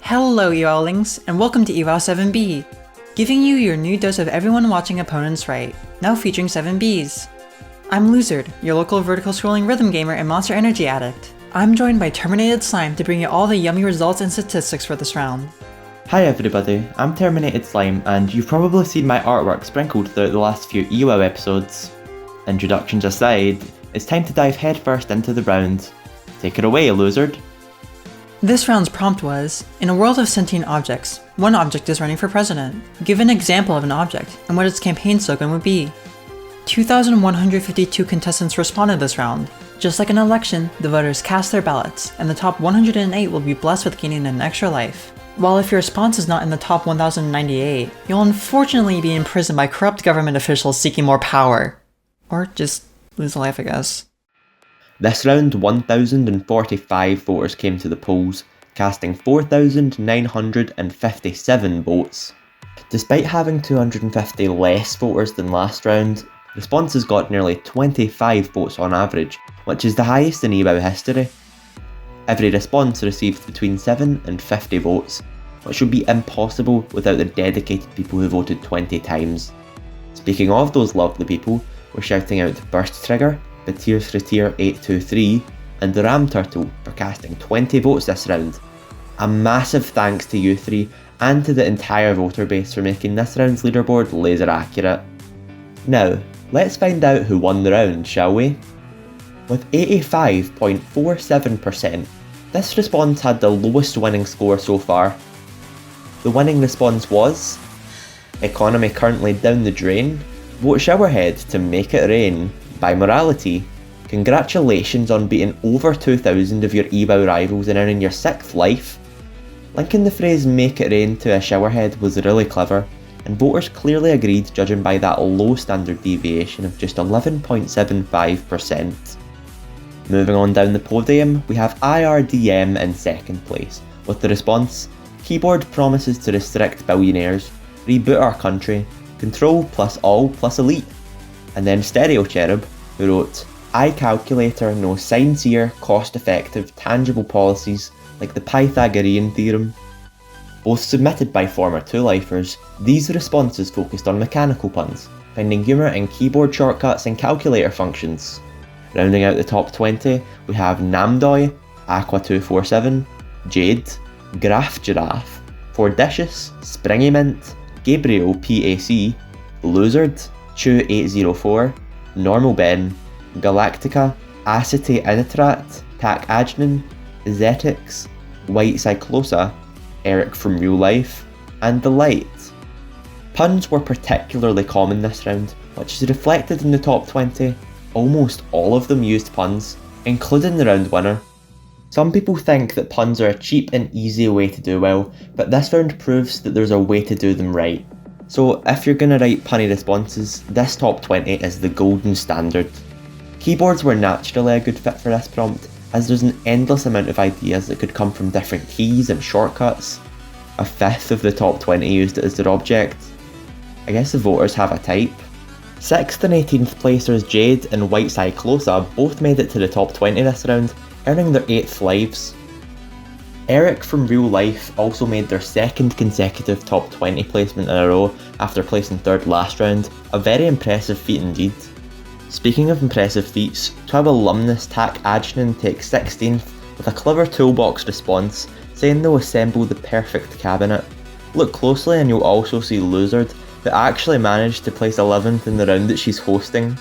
Hello EWOWlings, and welcome to EWOW 7B, giving you your new dose of everyone watching opponents right, now featuring 7Bs. I'm Luzard, your local vertical scrolling rhythm gamer and Monster Energy addict. I'm joined by Terminated Slime to bring you all the yummy results and statistics for this round. Hi everybody, I'm Terminated Slime, and you've probably seen my artwork sprinkled throughout the last few EWOW episodes. Introductions aside, it's time to dive headfirst into the round. Take it away, Luzard. This round's prompt was, in a world of sentient objects, one object is running for president. Give an example of an object, and what its campaign slogan would be. 2,152 contestants responded this round. Just like an election, the voters cast their ballots, and the top 108 will be blessed with gaining an extra life. While if your response is not in the top 1,098, you'll unfortunately be imprisoned by corrupt government officials seeking more power. Or just lose a life, I guess. This round, 1,045 voters came to the polls, casting 4,957 votes. Despite having 250 less voters than last round, responses got nearly 25 votes on average, which is the highest in EWOW history. Every response received between 7 and 50 votes, which would be impossible without the dedicated people who voted 20 times. Speaking of those lovely people, we're shouting out Burst Trigger, Batir Fritir 823 and the Ram Turtle for casting 20 votes this round. A massive thanks to you three and to the entire voter base for making this round's leaderboard laser accurate. Now, let's find out who won the round, shall we? With 85.47%, this response had the lowest winning score so far. The winning response was, economy currently down the drain, vote showerhead to make it rain. By morality, congratulations on beating over 2,000 of your EWOW rivals and earning your 6th life. Linking the phrase make it rain to a showerhead was really clever, and voters clearly agreed judging by that low standard deviation of just 11.75%. Moving on down the podium, we have IRDM in second place, with the response, keyboard promises to restrict billionaires, reboot our country, control plus all plus elite. And then Stereo Cherub, who wrote, iCalculator knows sincere, cost-effective, tangible policies like the Pythagorean theorem. Both submitted by former two-lifers, these responses focused on mechanical puns, finding humour in keyboard shortcuts and calculator functions. Rounding out the top 20, we have Namdoy, Aqua247, Jade, Graph Giraffe, Fordicious, Springy Mint, Gabriel PAC, Luzard, Chew804, Normal Ben, Galactica, Acetate Initrat, Tak Ajnan, Zetix, White Cyclosa, Eric from Real Life, and The Light. Puns were particularly common this round, which is reflected in the top 20. Almost all of them used puns, including the round winner. Some people think that puns are a cheap and easy way to do well, but this round proves that there's a way to do them right. So if you're going to write punny responses, this top 20 is the golden standard. Keyboards were naturally a good fit for this prompt, as there's an endless amount of ideas that could come from different keys and shortcuts. A fifth of the top 20 used it as their object. I guess the voters have a type. 6th and 18th placers Jade and White Cyclosa both made it to the top 20 this round, earning their 8th lives. Eric from Real Life also made their 2nd consecutive top 20 placement in a row after placing 3rd last round, a very impressive feat indeed. Speaking of impressive feats, TWIB alumnus Tak Ajnan takes 16th with a clever toolbox response saying they'll assemble the perfect cabinet. Look closely and you'll also see Luzard, who actually managed to place 11th in the round that she's hosting.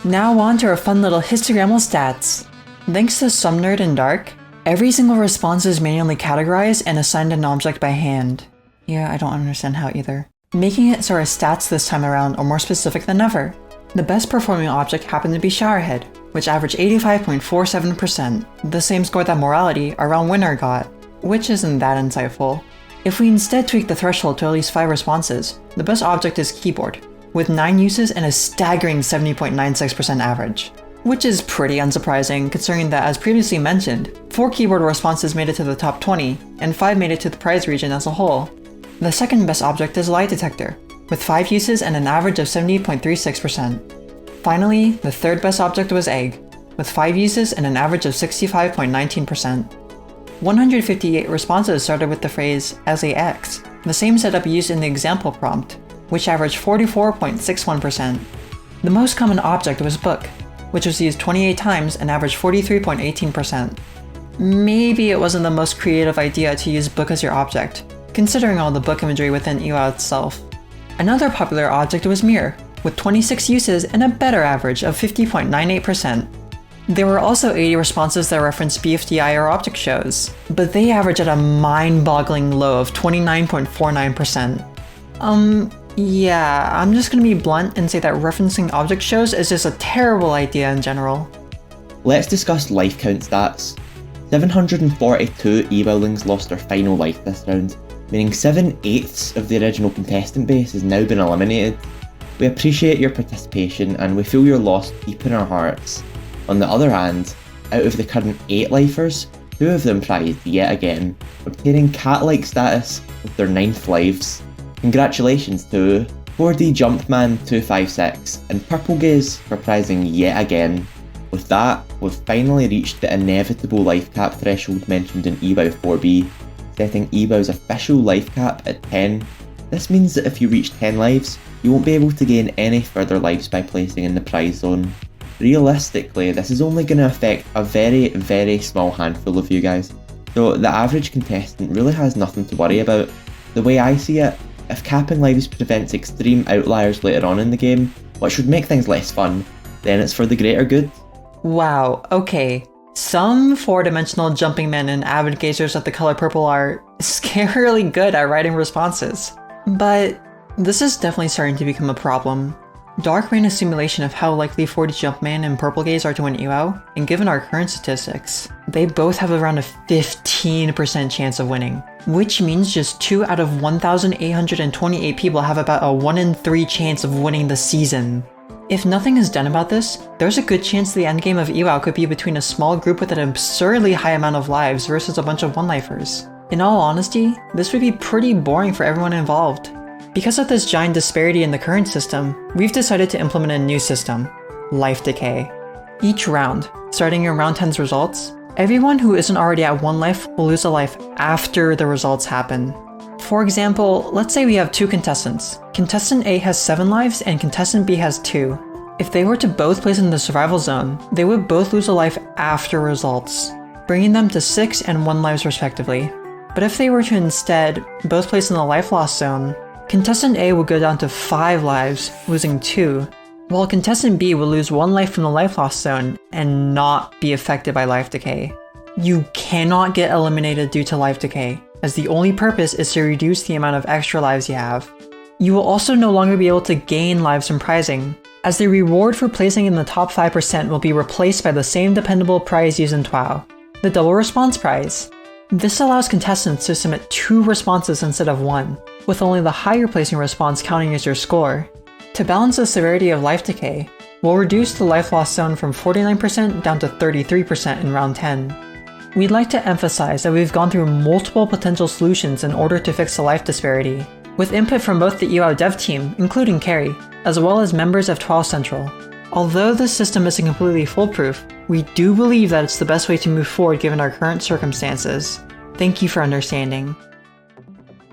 Now on to our fun little histogramal stats. Thanks to some nerd in dark, every single response is manually categorized and assigned an object by hand. Yeah, I don't understand how either. Making it so our stats this time around are more specific than ever. The best performing object happened to be Showerhead, which averaged 85.47%, the same score that Morality, our round winner, got, which isn't that insightful. If we instead tweak the threshold to at least 5 responses, the best object is Keyboard, with 9 uses and a staggering 70.96% average. Which is pretty unsurprising considering that, as previously mentioned, 4 keyboard responses made it to the top 20, and 5 made it to the prize region as a whole. The second best object is Light Detector, with 5 uses and an average of 70.36%. Finally, the third best object was Egg, with 5 uses and an average of 65.19%. 158 responses started with the phrase as a X, the same setup used in the example prompt, which averaged 44.61%. The most common object was book, which was used 28 times and averaged 43.18%. Maybe it wasn't the most creative idea to use book as your object, considering all the book imagery within EWOW itself. Another popular object was mirror, with 26 uses and a better average of 50.98%. There were also 80 responses that referenced BFDI or object shows, but they average at a mind-boggling low of 29.49%. Yeah, I'm just gonna be blunt and say that referencing object shows is just a terrible idea in general. Let's discuss life count stats. 742 EWOWlings lost their final life this round, meaning 7/8 of the original contestant base has now been eliminated. We appreciate your participation and we feel your loss deep in our hearts. On the other hand, out of the current 8 lifers, 2 of them prized yet again, obtaining cat-like status with their 9th lives. Congratulations to 4D Jumpman256 and Purplegaze for prizing yet again. With that, we've finally reached the inevitable life cap threshold mentioned in EWOW 4B, setting EWOW's official life cap at 10. This means that if you reach 10 lives, you won't be able to gain any further lives by placing in the prize zone. Realistically, this is only going to affect a very, very small handful of you guys, so the average contestant really has nothing to worry about. The way I see it, if capping lives prevents extreme outliers later on in the game, which would make things less fun, then it's for the greater good. Wow, okay. Some 4-dimensional jumping men and avid gazers of the color purple are scarily good at writing responses. But this is definitely starting to become a problem. Dark ran a simulation of how likely 4D Jumpman and Purplegaze are to win EWOW, and given our current statistics, they both have around a 15% chance of winning, which means just 2 out of 1,828 people have about a 1 in 3 chance of winning the season. If nothing is done about this, there's a good chance the endgame of EWOW could be between a small group with an absurdly high amount of lives versus a bunch of one-lifers. In all honesty, this would be pretty boring for everyone involved. Because of this giant disparity in the current system, we've decided to implement a new system, life decay. Each round, starting in round 10's results, everyone who isn't already at 1 life will lose a life after the results happen. For example, let's say we have 2 contestants. Contestant A has 7 lives and Contestant B has 2. If they were to both place in the survival zone, they would both lose a life after results, bringing them to 6 and 1 lives respectively. But if they were to instead both place in the life loss zone, Contestant A would go down to 5 lives, losing 2, while Contestant B would lose 1 life from the life loss zone and not be affected by life decay. You cannot get eliminated due to life decay, as the only purpose is to reduce the amount of extra lives you have. You will also no longer be able to gain lives from prizing, as the reward for placing in the top 5% will be replaced by the same dependable prize used in TWOW, the double response prize. This allows contestants to submit 2 responses instead of 1, with only the higher placing response counting as your score. To balance the severity of life decay, we'll reduce the life loss zone from 49% down to 33% in round 10. We'd like to emphasize that we've gone through multiple potential solutions in order to fix the life disparity, with input from both the EWOW dev team, including Cary, as well as members of TWOW Central. Although this system isn't completely foolproof, we do believe that it's the best way to move forward given our current circumstances. Thank you for understanding.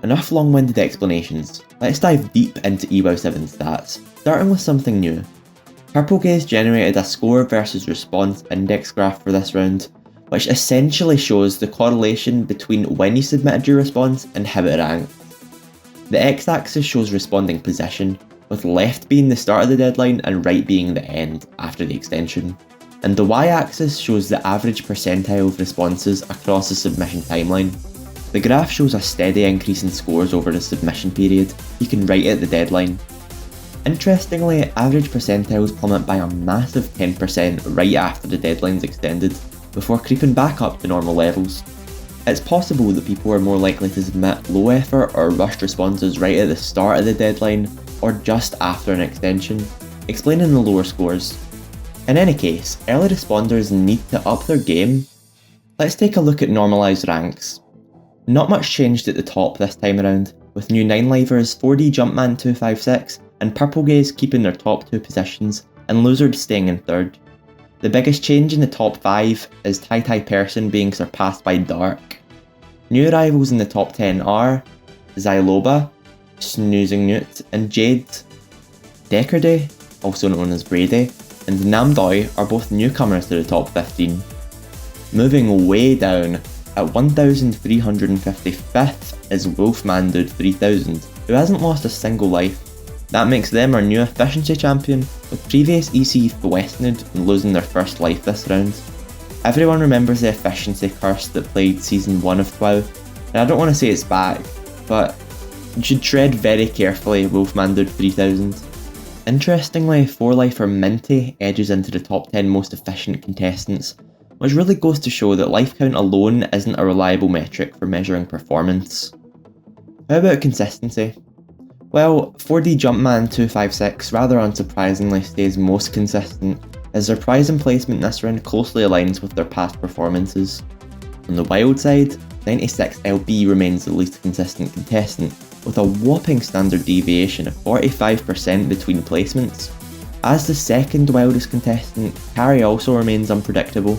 Enough long-winded explanations, let's dive deep into EWOW 7 stats, starting with something new. Purplegaze generated a score versus response index graph for this round, which essentially shows the correlation between when you submitted your response and how it ranked. The x-axis shows responding position, with left being the start of the deadline and right being the end after the extension. And the y-axis shows the average percentile of responses across the submission timeline. The graph shows a steady increase in scores over the submission period, peaking right at the deadline. Interestingly, average percentiles plummet by a massive 10% right after the deadline's extended, before creeping back up to normal levels. It's possible that people are more likely to submit low effort or rushed responses right at the start of the deadline, or just after an extension, explaining the lower scores. In any case, early responders need to up their game. Let's take a look at normalized ranks. Not much changed at the top this time around, with new 9-livers 4D Jumpman256 and Purplegaze keeping their top 2 positions, and Losard staying in 3rd. The biggest change in the top 5 is Tai Person being surpassed by Dark. New arrivals in the top 10 are Zyloba, Snoozing Newt, and Jade. Deckard, also known as Brady, and Namdoi are both newcomers to the top 15. Moving way down, at 1355th is Wolfman Dude 3000, who hasn't lost a single life. That makes them our new efficiency champion, with previous EC Westnid losing their first life this round. Everyone remembers the efficiency curse that plagued Season 1 of WoW, and I don't want to say it's back, but you should tread very carefully, Wolfman Dude 3000. Interestingly, 4-lifer Minty edges into the top 10 most efficient contestants, which really goes to show that life count alone isn't a reliable metric for measuring performance. How about consistency? Well, 4D Jumpman 256 rather unsurprisingly stays most consistent, as their prize and placement this round closely aligns with their past performances. On the wild side, 96LB remains the least consistent contestant, with a whopping standard deviation of 45% between placements. As the second wildest contestant, Cary also remains unpredictable.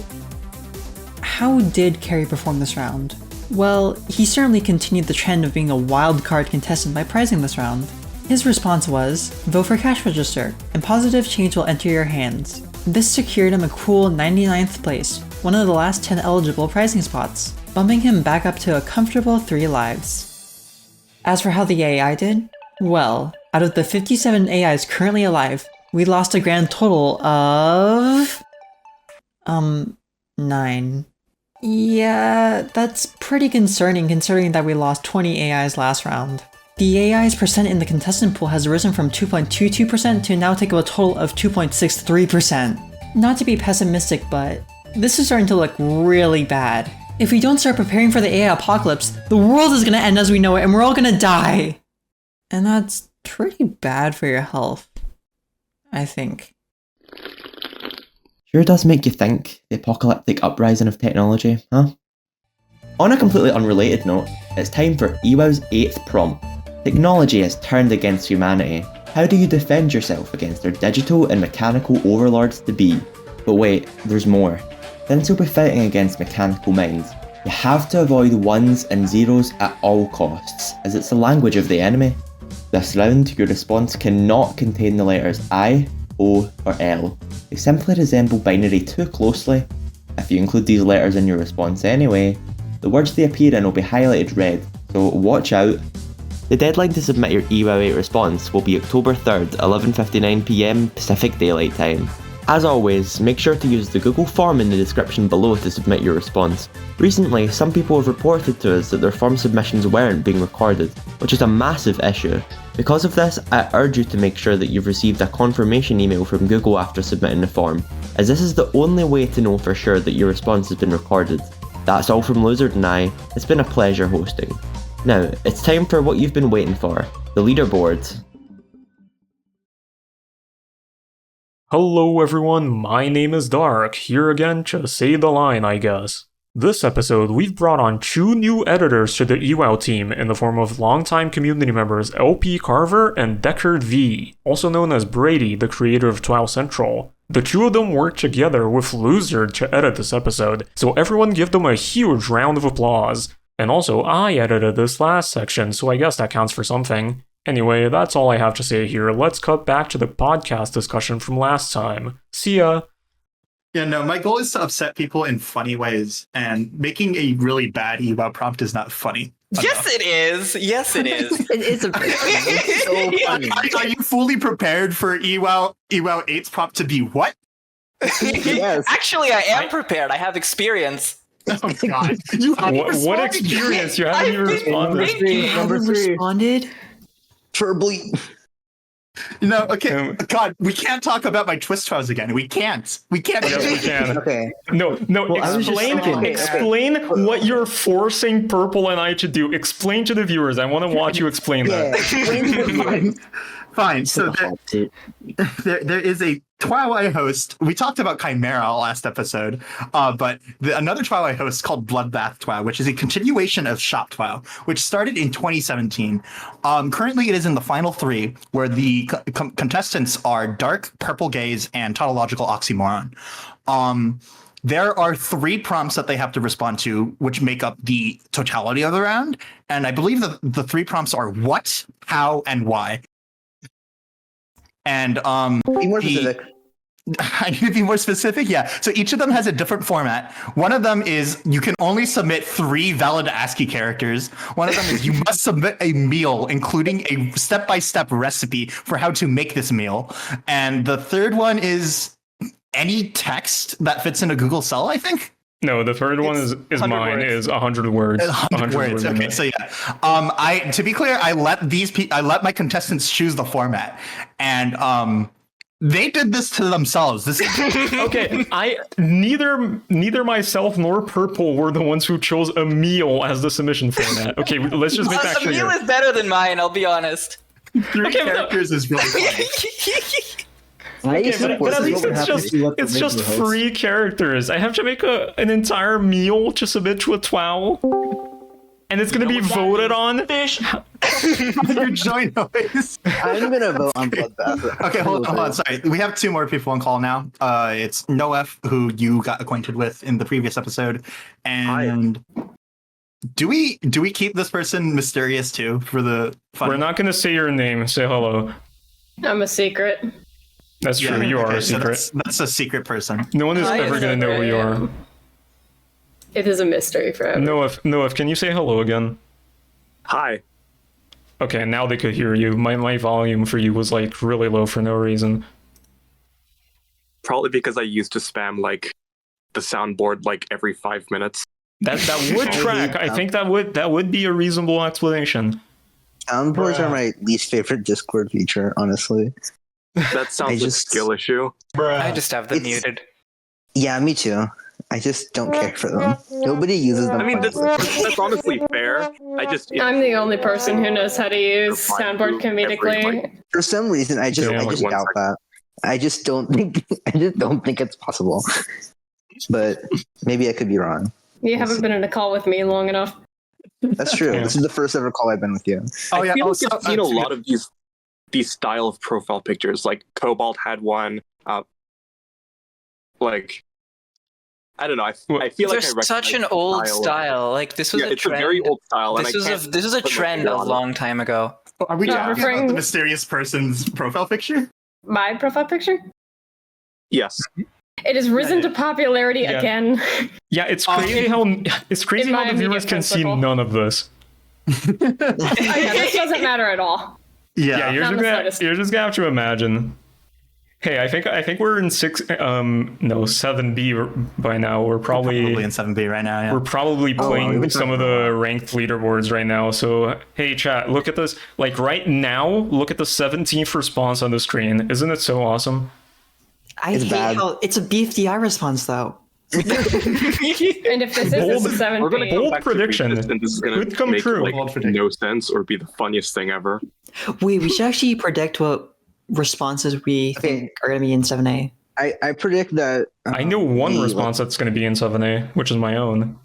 How did Cary perform this round? Well, he certainly continued the trend of being a wildcard contestant by prizing this round. His response was, vote for cash register, and positive change will enter your hands. This secured him a cool 99th place, one of the last 10 eligible prizing spots, bumping him back up to a comfortable 3 lives. As for how the AI did, well, out of the 57 AIs currently alive, we lost a grand total of... 9. Yeah, that's pretty concerning considering that we lost 20 AIs last round. The AI's percent in the contestant pool has risen from 2.22% to now take up a total of 2.63%. Not to be pessimistic, but this is starting to look really bad. If we don't start preparing for the AI apocalypse, the world is gonna end as we know it and we're all gonna die! And that's pretty bad for your health, I think. Sure does make you think, the apocalyptic uprising of technology, huh? On a completely unrelated note, it's time for EWOW's 8th prompt. Technology has turned against humanity. How do you defend yourself against their digital and mechanical overlords to be? But wait, there's more. Since you'll be fighting against mechanical minds, you have to avoid ones and zeros at all costs, as it's the language of the enemy. This round, your response cannot contain the letters I, O, or L. They simply resemble binary too closely. If you include these letters in your response anyway, the words they appear in will be highlighted red, so watch out. The deadline to submit your EWOW 8 response will be October 3rd, 11:59 PM Pacific Daylight Time. As always, make sure to use the Google form in the description below to submit your response. Recently, some people have reported to us that their form submissions weren't being recorded, which is a massive issue. Because of this, I urge you to make sure that you've received a confirmation email from Google after submitting the form, as this is the only way to know for sure that your response has been recorded. That's all from Lizard and I. It's been a pleasure hosting. Now, it's time for what you've been waiting for, the leaderboards. Hello everyone, my name is Dark, here again to say the line, I guess. This episode, we've brought on 2 new editors to the EWOW team in the form of longtime community members Lpcarver and Deckard V, also known as Brady, the creator of Twilight Central. The 2 of them worked together with Lizard to edit this episode, so everyone give them a huge round of applause. And also, I edited this last section, so I guess that counts for something. Anyway, that's all I have to say here. Let's cut back to the podcast discussion from last time. See ya! Yeah, no, my goal is to upset people in funny ways, and making a really bad EWOW prompt is not funny. Yes, it is. Yes, it is. It is a it's so funny. Are you fully prepared for EWOW 8's prompt to be what? Yes. Actually, I am prepared. I have experience. Oh God! You haven't What responded experience? yet. You haven't even responded. Number three. Responded? Turbly. You know, okay. God, we can't talk about my twist trials again. We can't. We can't. Yes, we can. Okay. No, Well, I was just thinking- explain what you're forcing Purple and I to do. Explain to the viewers. I want to watch you explain Yeah. that. Fine. So there is a Twilight host. We talked about Chimera last episode, but another Twilight host called Bloodbath Twilight, which is a continuation of Shop Twilight, which started in 2017. Currently, it is in the final 3, where the contestants are Dark, Purplegaze, and Tautological Oxymoron. there are 3 prompts that they have to respond to, which make up the totality of the round. And I believe that the 3 prompts are what, how, and why. And Be more specific. I need to be more specific. Yeah. So each of them has a different format. One of them is you can only submit 3 valid ASCII characters. One of them is you must submit a meal, including a step-by-step recipe for how to make this meal. And the third one is any text that fits in a Google cell, I think. No, the third one is mine. words. Is 100 words. 100 words. Okay, limit. so yeah. To be clear, I let my contestants choose the format, and they did this to themselves. This Okay, neither myself nor Purple were the ones who chose a meal as the submission format. Okay, let's just make that A meal clear. is better than mine, I'll be honest. 3 characters is really funny. Okay, but at least it's just 3 characters. I have to make an entire meal to submit to a TWOW, and it's gonna be voted on. Your joint noise. I'm gonna vote on Bloodbath. Okay, hold on. Sorry, we have 2 more people on call now. It's Noef, who you got acquainted with in the previous episode, and do we keep this person mysterious too for the fun? We're not gonna say your name. Say hello. I'm a secret. That's true. You are a so secret. that's a secret person. No one is I ever gonna know who you are. It is a mystery forever. Noef, can you say hello again? Hi. Okay, now they could hear you. My volume for you was like really low for no reason. Probably because I used to spam like the soundboard like every 5 minutes. That would track. I think that would be a reasonable explanation. Soundboards are my least favorite Discord feature, honestly. That sounds like a skill issue. I just have them It's- muted. Yeah, me too. I just don't care for them. Nobody uses them. I mean, that's honestly fair. I'm the only person who knows how to use Reply soundboard to every, comedically. For some reason, I just Yeah, like doubt 1 second. that. I just don't think it's possible. But maybe I could be wrong. You haven't been in a call with me long enough. That's true. Yeah. This is the first ever call I've been with you. Oh I yeah. feel Also, like I've seen a lot of these style of profile pictures. Like Cobalt had one. Like I don't know. I feel like I There's recognize such an the old of- style. Like this was Yeah, a it's a trend. very old style, and This I is can't this is a put my trend finger a on it. long time ago. Are we talking about referring- the mysterious person's profile picture? My profile picture? Yes. It has risen to popularity Yeah. again. Yeah, it's crazy how in the my viewers immediate can see principle. none of this. Yeah, this doesn't matter at all. Yeah, you're Not just the gonna slightest. have to imagine. Hey, I think we're in 7B by now. We're Probably probably in 7B right now. Yeah. we're probably playing we've been some of the ranked leaderboards right now. So hey, chat, look at this. Like right now, look at the 17th response on the screen. Isn't it so awesome? I It's hate bad. how it's a BFDI response though. And if this is a 7 We're gonna go Bold back to prediction. resistance. This is gonna Could come make true. like Bold prediction. no sense or be the funniest thing ever. Wait, we should actually predict what responses we think are going to be in 7A. I predict that. I know one the- response that's going to be in 7A, which is my own.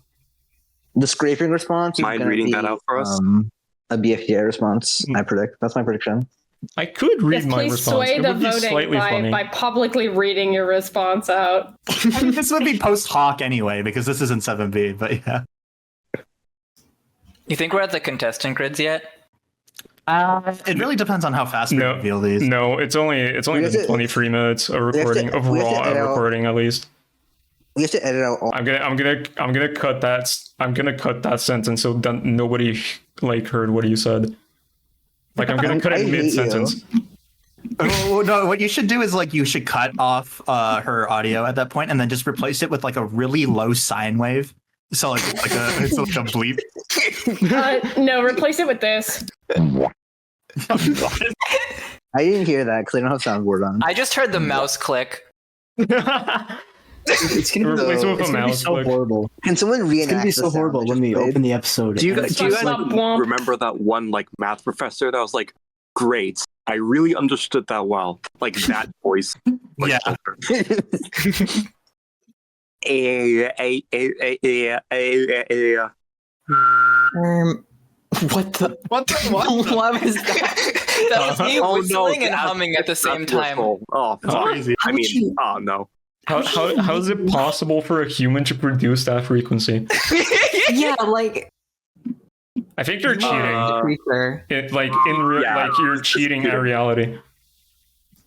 The scraping response. is Mind gonna reading be, that out for us? A BFDI response. I predict. That's my prediction. I could read Yes, my please response. sway It the would be voting slightly funny. by publicly reading your response out. I mean, this would be post hoc anyway because this isn't 7B. But yeah. You think we're at the contestant grids yet? It really depends on how fast we No, reveal these. no, it's only We have been to- 23 minutes of have to- recording of we have to raw edit out- recording at least. We have to edit out all. I'm gonna cut that. I'm gonna cut that sentence so that nobody like heard what you said. Like I'm gonna cut I it hate mid sentence. Oh, no, what you should do is like you should cut off her audio at that point and then just replace it with like a really low sine wave. So like it's like a bleep. No, replace it with this. I didn't hear that because I don't have soundboard on. I just heard the mouse click. It's gonna be Replace it so, with a it's gonna be mouse so click. horrible. Can someone It's reenact? gonna be the so sound horrible I when we just played? open the episode. Do you and guys Womp womp. remember that one like math professor that was like, great, I really understood that well. Like that voice. Like, Yeah. What the? What the what? What was that? That was me Oh, no, whistling and that's- humming at the same that's time. wonderful. Oh, That's fuck. crazy. I mean, oh no. How is it possible for a human to produce that frequency? Yeah, like I think you're cheating. to be fair. You're cheating at reality.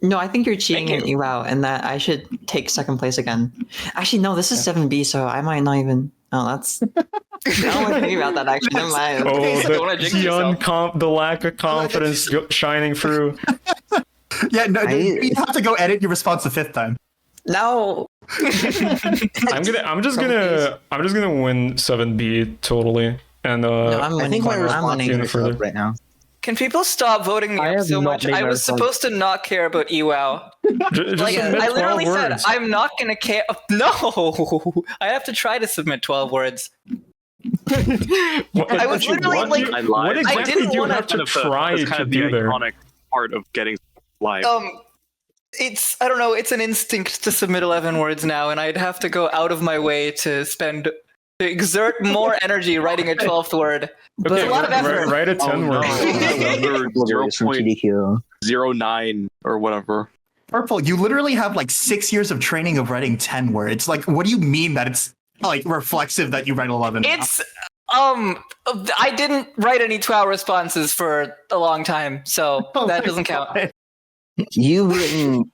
No, I think you're cheating Thank in EWOW and that I should take second place again. Actually, no, this is 7B, so I might not even. Oh, that's. I don't want to think about that. Actually, never mind. Oh, Don't wanna jinx the yourself. the lack of confidence shining through. Yeah, no, you have to go edit your response the 5th time. No. I'm just gonna win 7B totally, and No, I'm I winning. think my I'm response winning. is up right now. Can people stop voting me I up have so not much? made I my was response. supposed to not care about EWOW. Just Like, submit I 12 literally said, words. I'm not going to care. No! I have to try to submit 12 words. I was literally like, I lied. What exactly didn't do you wanna- have to That's try kind to of the do there? iconic part of getting live. it's, I don't know, it's an instinct to submit 11 words now, and I'd have to go out of my way to exert more energy writing a 12th word. Okay, a lot of effort. write a 10 word. Oblivious from TDQ. 0.09 or whatever. Purple, you literally have like 6 years of training of writing 10 words. Like, what do you mean that it's like reflexive that you write 11? It's, I didn't write any 12 responses for a long time, so that doesn't count. You've written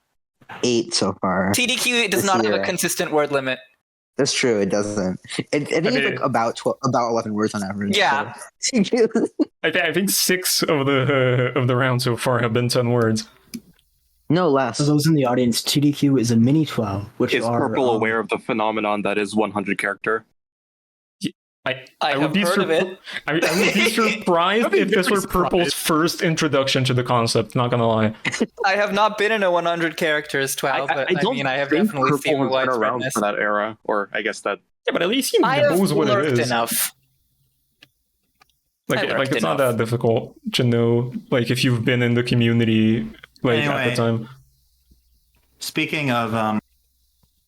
8 so far. TDQ does This not have a year. consistent word limit. That's true. It doesn't. I think it's mean- like about 11 words on average. Yeah. So. I think 6 of the rounds so far have been 10 words. No less. For those in the audience, TDQ is a mini 12, which Is are Purple aware of the phenomenon that is 100 character? I would have be heard of it. I would be surprised if this were Purple's first introduction to the concept, not gonna lie. I have not been in a 100 characters 12, but I mean, I have think definitely seen Purple has been around widespreadness. for that era, or I guess that. Yeah, but at least he I have knows what it lurked is. enough. Like I lurked it's not enough. that difficult to know. Like if you've been in the community, like at Anyway. the time. Speaking of